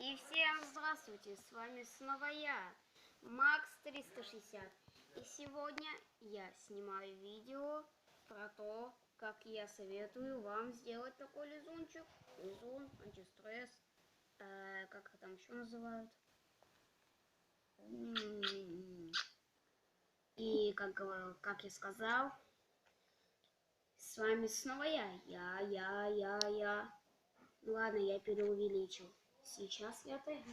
И всем здравствуйте, с вами снова я, Макс 360. И сегодня я снимаю видео про то, как я советую вам сделать такой лизунчик. Лизун, антистресс, как это там еще называют. И как я сказал, с вами снова я. Ну ладно, я переувеличил. Сейчас я отойду.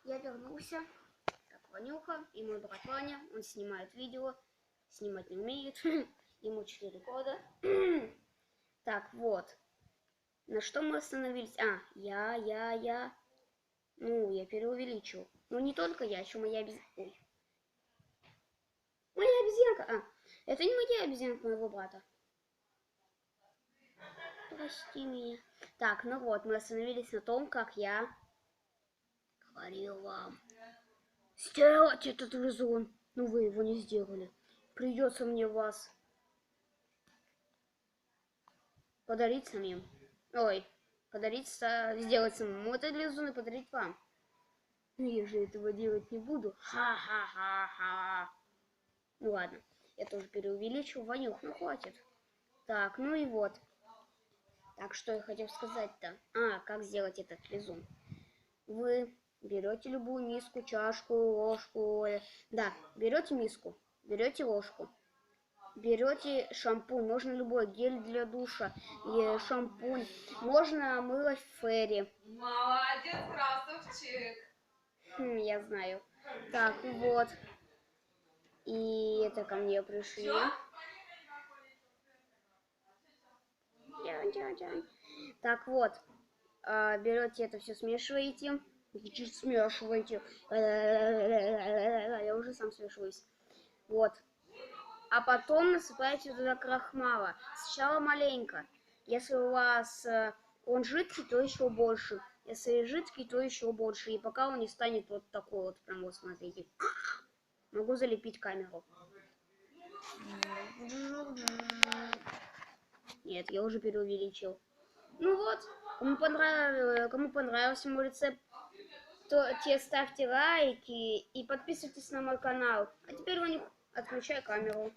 Я вернулся. Так, Ванюха и мой брат Ваня. Он снимает видео. Снимать не умеет. Ему 4 года. Так, вот. На что мы остановились? Я. Ну, я переувеличил. Ну, не только я, еще моя обезьянка. Ой. Моя обезьянка. Это не моя обезьянка, моего брата. Прости меня. Так, ну вот, мы остановились на том, как я говорил вам сделать этот лизун. Ну вы его не сделали. Придется мне вас подарить самим. Ой, сделать самому этот лизун и подарить вам. Но я же этого делать не буду. Ха-ха-ха-ха. Ну ладно, я тоже переувеличу. Ванюх, ну хватит. Так, ну и вот. Так, что я хотел сказать-то? Как сделать этот лизун? Вы берете любую миску, чашку, ложку. Да, берете миску, берете ложку, берете шампунь, можно любой, гель для душа, шампунь, можно мыло Фейри. Молодец, красавчик. Я знаю. Так, вот. И это ко мне пришли. Так вот, берете это все, смешиваете. Смешиваете. Я уже сам смешиваюсь. Вот. А потом насыпаете туда крахмала. Сначала маленько. Если у вас он жидкий, то еще больше. Если жидкий, то еще больше. И пока он не станет вот такой вот, прям вот смотрите. Могу залепить камеру. Нет, я уже переувеличил. Ну вот, кому понравился мой рецепт, то те ставьте лайки и подписывайтесь на мой канал. А теперь, Ванюк, отключай камеру.